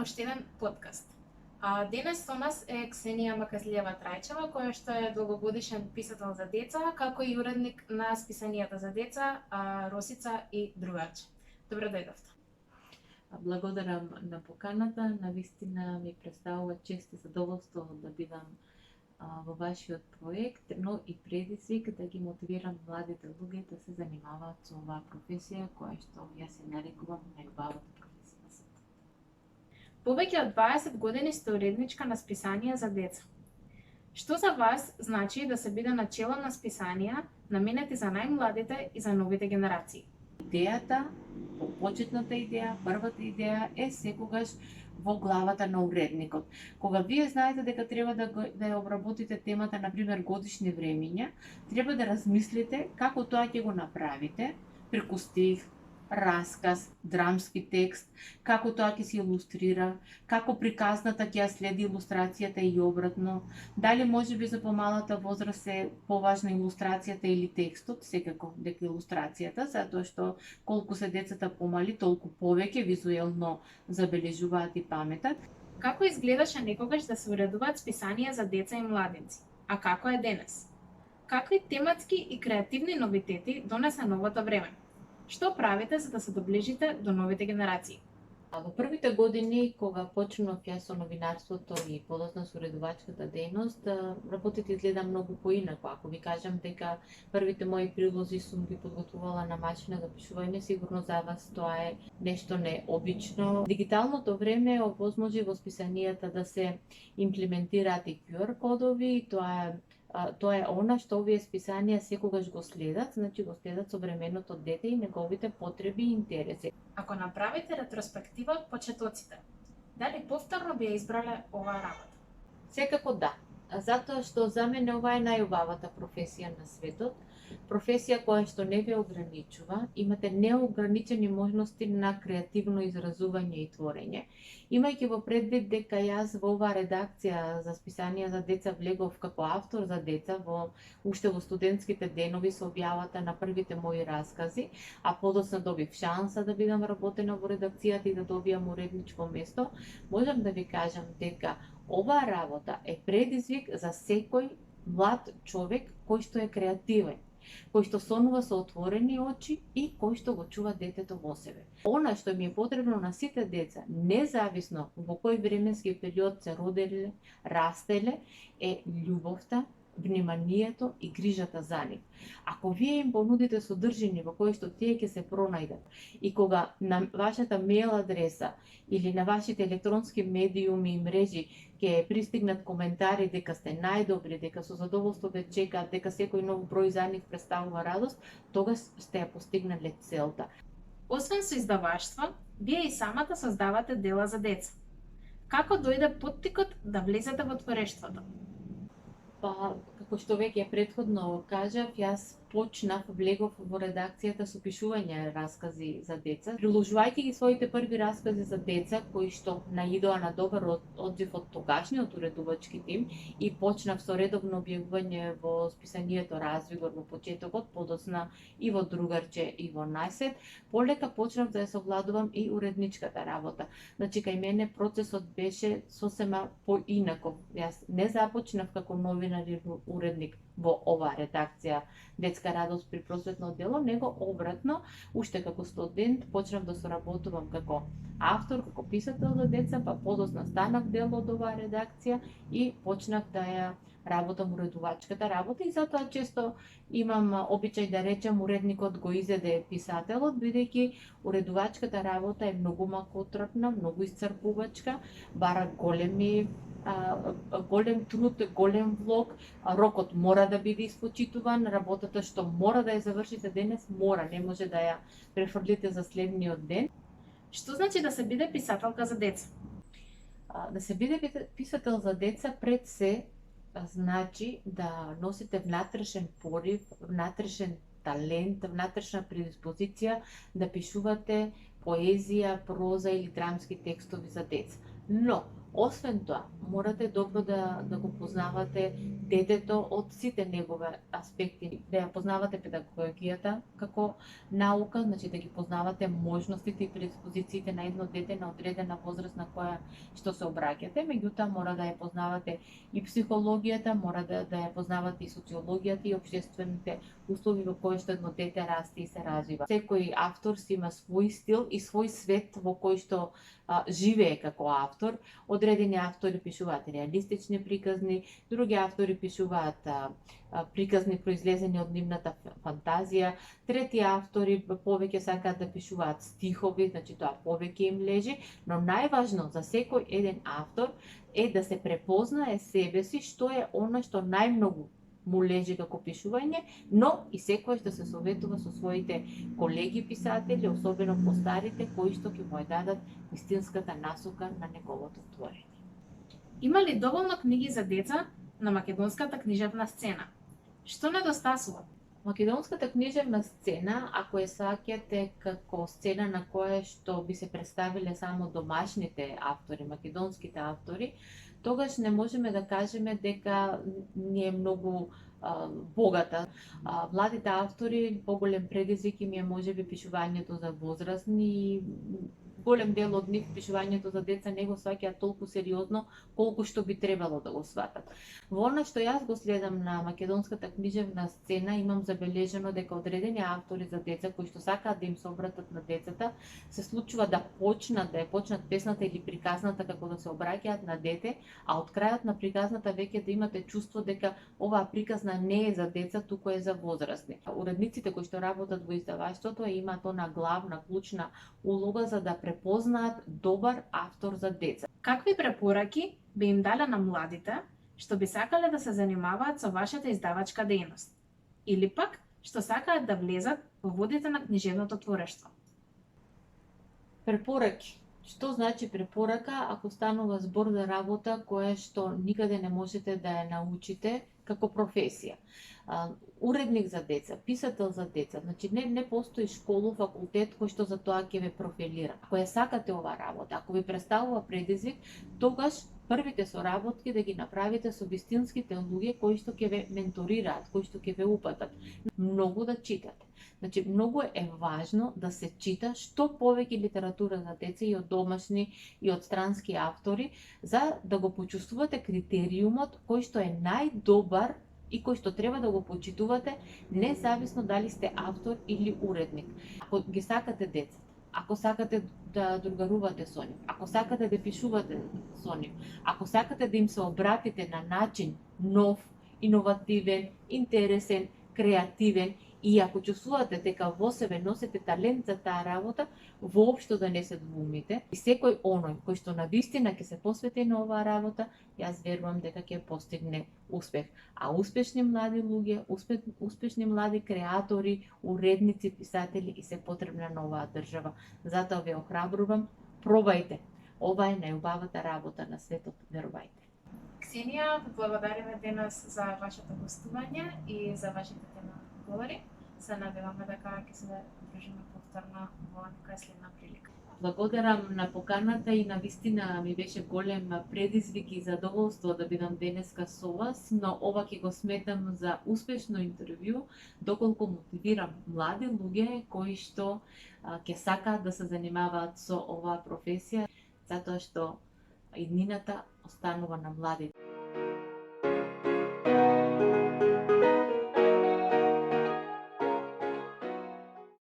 уште еден подкаст. Денес со нас е Ксенија Маказлиева Трајчева, која што е долгогодишен писател за деца, како и уредник на списанијата за деца Росица и другарче. Добро дојдовте. Благодарам на поканата, навистина ми представува чест и задоволство да бидам во вашиот проект, но и предизвик да ги мотивирам младите луѓе да се занимаваат со оваа професија која што јас се нарекувам најубавата професија на светот. Повеќе од 20 години сте уредничка на списанија за деца. Што за вас значи да се биде начело на списанија наменети за најмладите и за новите генерации? Идејата, почетната идеја, првата идеја е секогаш во главата на уредникот. Кога вие знаете дека треба да ја обработите темата, например годишни времиња, треба да размислите како тоа ќе го направите, преку стих, расказ, драмски текст, како тоа ќе се илустрира, како приказната ќе ја следи илустрацијата и обратно, дали можеби за помалата возраст е поважна илустрацијата или текстот, секако дека илустрацијата, затоа што колку се децата помали, толку повеќе визуелно забележуваат и паметат. Како изгледаше некогаш да се уредуваат списанија за деца и младинци, а како е денес? Какви тематски и креативни новитети донесе новото време? Што правите за да се доближите до новите генерации? Во првите години, кога почнав јас со новинарството и подоцна со уредувачката дејност, работите изгледа многу поинако. Ако ви кажам дека првите мои прилози сум ги подготвувала на машина за пишување, сигурно за вас тоа е нешто необично. Дигиталното време овозможи во списанијата да се имплементираат и QR кодови, и тоа е она што овие списанија секогаш го следат, значи го следат современото дете и неговите потреби и интереси. Ако направите ретроспектива од почетоците, дали повторно би ја избрале оваа работа? Секако да, затоа што за мене ова е најубавата професија на светот, професија која што не ве ограничува, имате неограничени можности на креативно изразување и творење. Имајќи во предвид дека јас во оваа редакција за списанија за деца влегов како автор за деца уште во студентските денови со објавата на првите мои раскази, а подоцна добив шанса да бидам работена во редакцијата и да добијам уредничко место, можам да ви кажам дека оваа работа е предизвик за секој млад човек кој што е креативен, кој што сонува со отворени очи и кој што го чува детето во себе. Она што ми е потребно на сите деца, независно во кој временски период се роделе, растеле, е љубовта, вниманието и грижата за нив. Ако вие им понудите содржини во кои што тие ќе се пронајдат и кога на вашата мејл адреса или на вашите електронски медиуми и мрежи ќе пристигнат коментари дека сте најдобри, дека со задоволство ве чекаат, дека секој нов број за нив представува радост, тогаш сте ја постигнале целта. Освен со издаваштво, вие и самата создавате дела за деца. Како дојде поттикот да влезете во творештвото? Па, како што веќе претходно кажав, јас влегов во редакцијата со пишување раскази за деца, приложувајќи ги своите први раскази за деца кои што наидоа на добар одзив од тогашниот уредувачки тим и почнав со редовно објавување во списанието Развигор во почетокот, подоцна и во Другарче и во Најсет, полека почнав да ја совладувам и уредничката работа. Значи, кај мене процесот беше сосема поинаков. Јас не започнав како новинар или уредник во оваа редакција Детска радост при просветно дело, него обратно, уште како студент почнав да соработувам како автор, како писател за деца, па подоцна станав дел од оваа редакција и почнав да ја работам уредувачката работа и затоа често имам обичај да речем уредникот го изеде писателот, бидејќи уредувачката работа е многу макотрпна, многу исцрпувачка, бара голем труд, голем влог, рокот мора да биде испочитуван, работата што мора да ја завршите денес, не може да ја префрлите за следниот ден. Што значи да се биде писателка за деца? Да се биде писател за деца пред се значи да носите внатрешен порив, внатрешен талент, внатрешна предиспозиција да пишувате поезија, проза или драмски текстови за деца. Но, освен тоа, морате добро да го познавате детето од сите негови аспекти, да ја познавате педагогијата како наука, значи да ги познавате можностите и предиспозициите на едно дете на одредена возраст на која што се обраќате, меѓутоа мора да ја познавате и психологијата, мора да ја познавате и социологијата и општествените услови во кои што едно дете расте и се развива. Секој автор си има свој стил и свој свет во кој што живее како автор. Одредени автори пишуваат реалистични приказни, други автори пишуваат приказни произлезени од нивната фантазија, трети автори повеќе сакаат да пишуваат стихови, значи тоа повеќе им лежи, но најважно за секој еден автор е да се препознае себе си, што е она што најмногу му лежи како пишување, но и секој што се советува со своите колеги писатели, особено постарите, кои што ќе му ја дадат вистинската насока на неговото творење. Има ли доволно книги за деца на македонската книжевна сцена? Што недостасува? Македонската книжевна сцена, ако ја саќате како сцена на која што би се представиле само домашните автори, македонските автори, тогаш не можеме да кажеме дека не е многу богата. Младите автори, поголем предизвик им е можеби пишувањето за возрастни и голем дел од нив пишувањето за деца не го сваќаат толку сериозно колку што би требало да го сватат. Во она што јас го следам на македонската книжевна сцена, имам забележено дека одредени автори за деца кои што сакаат да им се обратат на децата, се случува да ја почнат песната или приказната како да се обраќаат на дете, а од крајот на приказната веќе да имате чувство дека оваа приказна не е за деца, туку е за возрастни. Уредниците кои што работат во издаваштвото имаат она главна, клучна улога за да препознаат добар автор за деца. Какви препораки би им дала на младите што би сакале да се занимаваат со вашата издавачка дејност? Или пак што сакаат да влезат во водите на книжевното творештво? Препораки. Што значи препорака ако станува збор за работа која што никаде не можете да ја научите како професија? Уредник за деца, писател за деца, значи не постои школа, факултет кој што за тоа ќе ве профилира. Ако ја сакате оваа работа, ако ви представува предизвик, тогаш првите соработки да ги направите со вистинските луѓе кои што ќе ве менторираат, кои што ќе ве упатат. Многу да читате. Значи, многу е важно да се чита што повеќе литература за деца и од домашни и од странски автори, за да го почувствувате критериумот кој што е најдобар и кој што треба да го почитувате, независно дали сте автор или уредник. Ако ги сакате децата, ако сакате да другарувате со нив, ако сакате да пишувате со нив, ако сакате да им се обратите на начин нов, иновативен, интересен, креативен, и ако чувствувате дека во себе носите талент за таа работа, воопшто да не се двумите. И секој оној кој што навистина ќе се посвети на оваа работа, јас верувам дека ќе постигне успех. А успешни млади луѓе, успешни млади креатори, уредници, писатели и се потребни на оваа држава. Затоа ве охрабрувам, пробајте. Ова е најубавата работа на светот, верувајте. Ксенија, благодариме денес за вашето гостување и за вашите тема говори. Се надеваме дека ќе се дружиме повторно во некоја следна прилика. Благодарам на поканата и на вистина ми беше голем предизвик и задоволство да бидам денеска со вас, но ова ќе го сметам за успешно интервју, доколку мотивирам млади луѓе кои што ќе сакаат да се занимаваат со оваа професија, затоа што иднината останува на младите.